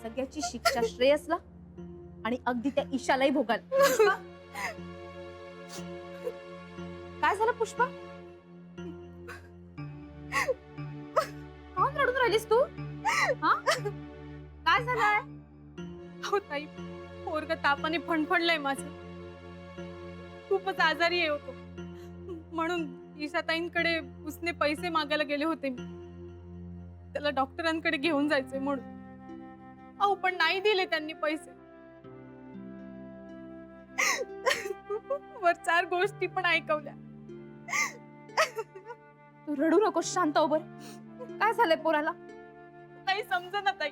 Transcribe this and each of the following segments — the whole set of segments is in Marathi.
सगळ्याची शिक्षा श्रेयसला आणि अगदी त्या ईशालाही भोगायला. काय झालं पुष्पा? काहून रडून राहिलीस तू? हा, काय झालंय? हो ताई, पोरग तापाने फणफणलंय माझं. खूपच आजारी आहे होतो, म्हणून ईशाताईंकडे उसने पैसे मागायला गेले होते मी. त्याला डॉक्टरांकडे घेऊन जायचंय म्हणून. अहो पण नाही दिले त्यांनी पैसे. वर 4 गोष्टी पण ऐकवल्या. तू रडू नकोस, शांत हो बरं. काय झालंय पोराला? काही समजेना ताई,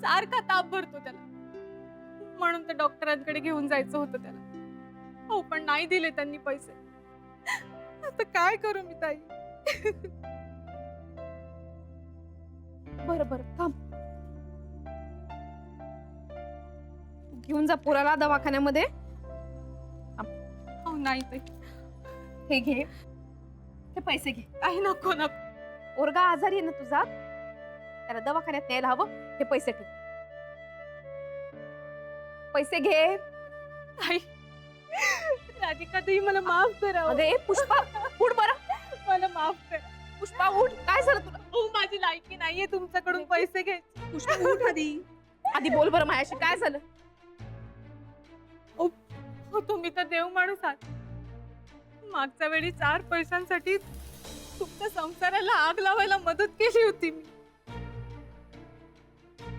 सारखा ताप भरतो त्याला, म्हणून ते डॉक्टरांकडे घेऊन जायचं होतं त्याला. हो पण नाही दिले त्यांनी पैसे. आता काय करू मी ताई? बरं बरं थांब, घेऊन जा पोराला दवाखान्यामध्ये. हो नाही ताई, हे घे, हे पैसे घे. काही नको ना. पोरगा आजारी आहे ना तुझा, त्याला दवाखान्यात न्यायला हवं. हे पैसे ठेव, पैसे घे. ताई, राधिका ताई मला माफ करा. अरे पुष्पा उठ बरं. मला माफ करा. पुष्पा उठ, काय झालं तुला? हो माझी लायकी नाहीये तुमच्याकडून पैसे घ्यायची. पुष्पा उठ आधी, आधी बोल बरं माझ्याशी, काय झालं? हो तुम्ही तर देव माणूस आहात. मागच्या वेळी 4 पैशांसाठी तुमच्या संसाराला आग लावायला मदत केली होती मी.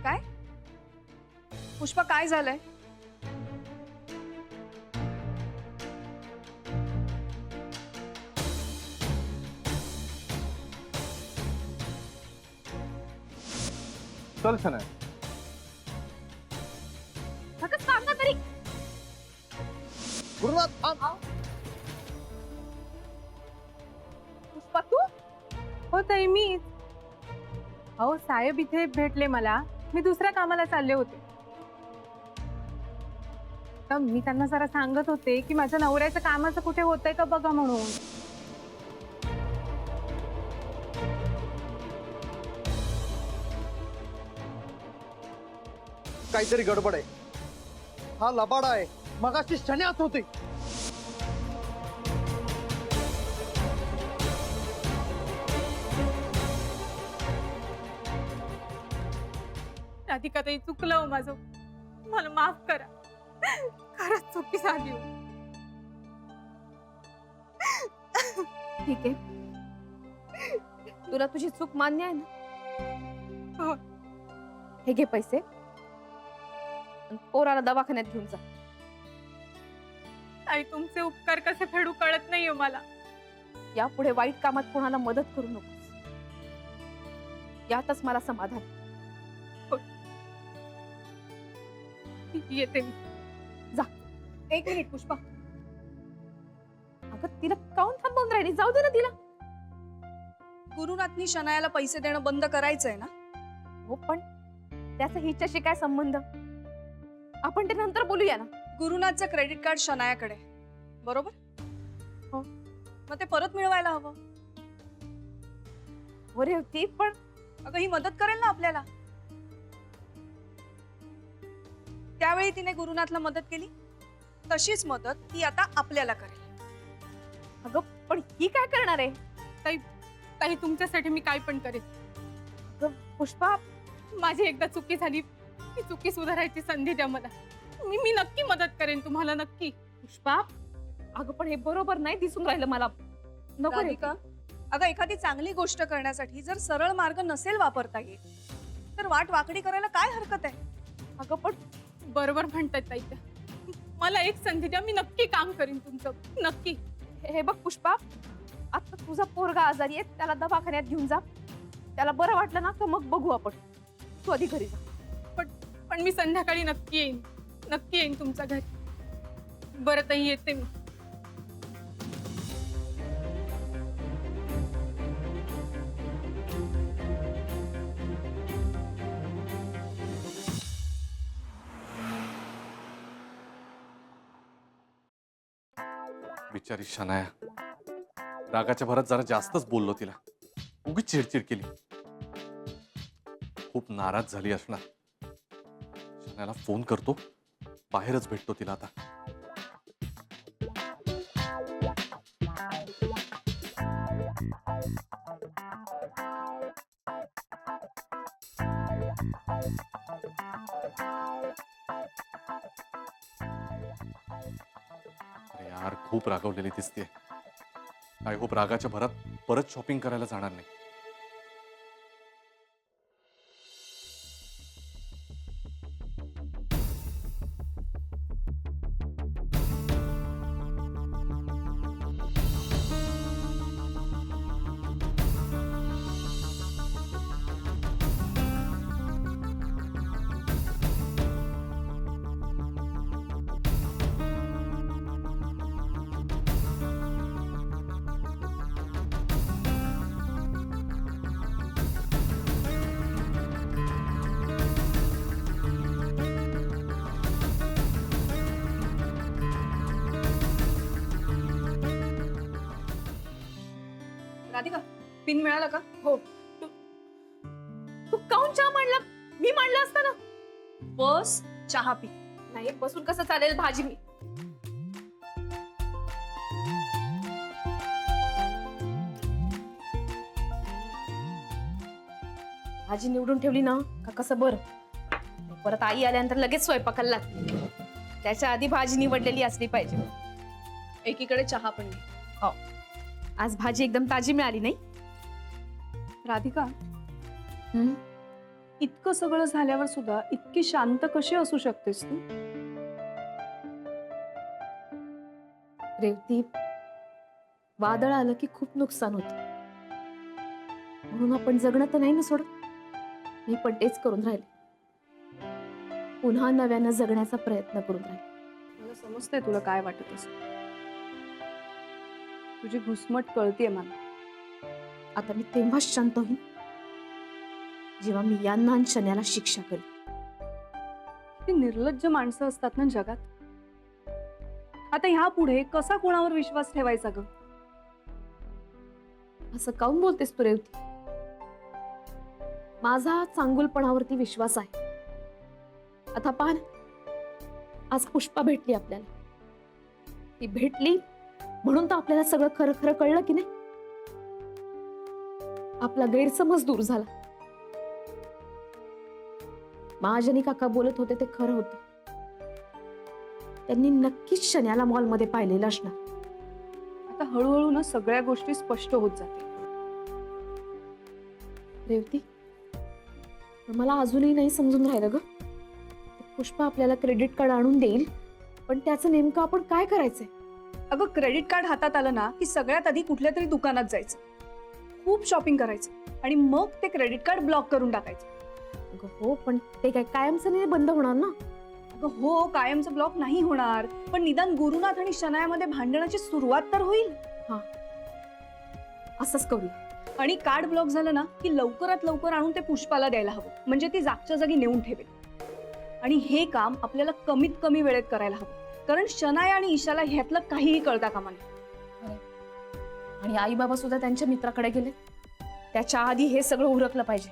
काय पुष्पा, काय झालंय? चल सनय, फक्त सांग ना तरी. गुरुनाथ थांब. पुष्पा तू? हो ताई मी. अहो साहेब इथे भेटले मला, मी दुसऱ्या कामाला चालले होते. तर मी त्यांना जरा सांगत होते की माझ्या नवऱ्याचं कामाचं कुठे होतंय का बघा म्हणून. काहीतरी गडबड आहे. हा लबाडा आहे, मगाशी शण्यात होती. राधिका ताई चुकलं हो माझं, मला माफ करा. खरंच चुकी झाली हो. ठीक आहे, तुला तुझी चूक मान्य आहे ना? हो. हे घे पैसे, आणि पोराला दवाखान्यात घेऊन जा. ताई तुमचे उपकार कसे फेडू कळत नाहीये मला. यापुढे वाईट कामात कोणाला मदत करू नकोस, यातच मला समाधान. येते मी. एक मिनिट पुष्पा, अगं तिला काऊन थांबवून राहिली? जाऊ दे ना तिला. गुरुनाथनी शनायाला पैसे देणं बंद करायचंय ना? हो पण त्याचा हिच्याशी काय संबंध? आपण ते नंतर बोलूया ना. गुरुनाथचं क्रेडिट कार्ड शनायाकडे, बरोबर? हो. मग ते परत मिळवायला हवं. हो रे होती, पण अगं ही मदत करेल ना आपल्याला. त्यावेळी तिने गुरुनाथला मदत केली, तशीच मदत ती आता आपल्याला करेल. अगं पण ही काय करणार आहे? ताई तुमच्यासाठी मी काय पण करेन. अगं पुष्पा, माझी एकदा चुकी झाली, ती चुकी सुधारायची संधी द्या मला. मी नक्की मदत करेन तुम्हाला, नक्की. पुष्पा अगं पण हे बरोबर नाही दिसून राहिलं मला. नको रे. राधिका, अगं एखादी चांगली गोष्ट करण्यासाठी जर सरळ मार्ग नसेल वापरता येत तर वाट वाकडी करायला काय हरकत आहे? अगं पण बरोबर म्हणतात ताई त्या. मला एक संधी द्या, मी नक्की काम करीन तुमचं, नक्की. हे बघ पुष्पा, आता तुझा पोरगा आजारी आहे, त्याला दवाखान्यात घेऊन जा. त्याला बरं वाटलं ना तर मग बघू आपण. तू आधी घरी जा. पण मी संध्याकाळी नक्की येईन, नक्की येईन तुमच्या घरी. बरं ताई येते मी. बिचारी शनाया, रागाच्या भरात जरा जास्तच बोललो तिला. उगीच चिडचिड केली. खूप नाराज झाली असणार. शनाला फोन करतो, बाहेरच भेटतो तिला आता. अरे यार, खूप रागवलेली दिसते. आय होप रागाच्या भरात परत शॉपिंग करायला जाणार नाही. राधिका, पिन मिळाला का? हो. तू काऊन चहा मांडला? मी मांडला असता ना. बस, चहा पी. नाही बसून कसं चालेल? भाजी मी भाजी निवडून ठेवली ना का कसं बरं. परत आई आल्यानंतर लगेच स्वयंपाकाला लागते. त्याच्या आधी भाजी निवडलेली असली पाहिजे. एकीकडे चहा पण घे. आज भाजी एकदम ताजी मिळाली नाही. राधिका, इतकं सगळं झाल्यावर सुद्धा इतकी शांत कशी असू शकतेस तू? रेवती, वादळ आलं की खूप नुकसान होत, म्हणून आपण जगणं तर नाही ना सोडत. मी पण तेच करून राहिले. पुन्हा नव्यानं जगण्याचा प्रयत्न करून राहिले. मला समजतंय तुला काय वाटत असं. तुझी घुसमट कळतीये मला. आता मी तेव्हाच शांत होईन जेव्हा मी यांना आणि शन्याला शिक्षा करेन. ती निर्लज्ज माणसं असतात ना जगात. आता ह्या पुढे कसा कोणावर विश्वास ठेवायचा ग? असं काऊन बोलतेस तू रेवती? माझा चांगुलपणावरती विश्वास आहे. आता पाह ना, आज पुष्पा भेटली आपल्याला. ती भेटली म्हणून तर आपल्याला सगळं खरं खरं कळलं की नाही. आपला गैरसमज दूर झाला. महाजनी काका बोलत होते ते खरं होतं. त्यांनी नक्कीच शन्याला मॉलमध्ये पाहिलेलं असणार. आता हळूहळू ना सगळ्या गोष्टी स्पष्ट होत जातील. रेवती, पण मला अजूनही नाही समजून राहिलं ग. पुष्पा आपल्याला क्रेडिट कार्ड आणून देईल, पण त्याचं नेमकं आपण काय करायचंय? अगं, क्रेडिट कार्ड हातात आलं ना की सगळ्यात आधी कुठल्या तरी दुकानात जायचं, खूप शॉपिंग करायचं आणि मग ते क्रेडिट कार्ड ब्लॉक करून टाकायचं. अगं हो, पण ते काय कायमचं नाही बंद होणार ना. अगं हो, कायमचं ब्लॉक नाही होणार, पण निदान गुरुनाथ आणि शनायामध्ये भांडणाची सुरुवात तर होईल. असंच करूया. आणि कार्ड ब्लॉक झालं ना की लवकरात लवकर आणून ते पुष्पाला द्यायला हवं, म्हणजे ती जागच्या जागी नेऊन ठेवेल. आणि हे काम आपल्याला कमीत कमी वेळेत करायला हवं, कारण शनाया आणि ईशाला ह्यातलं काहीही कळता कामा नये. आणि आई बाबा सुद्धा त्यांच्या मित्राकडे गेले. त्याच्या आधी हे सगळं उरकलं पाहिजे.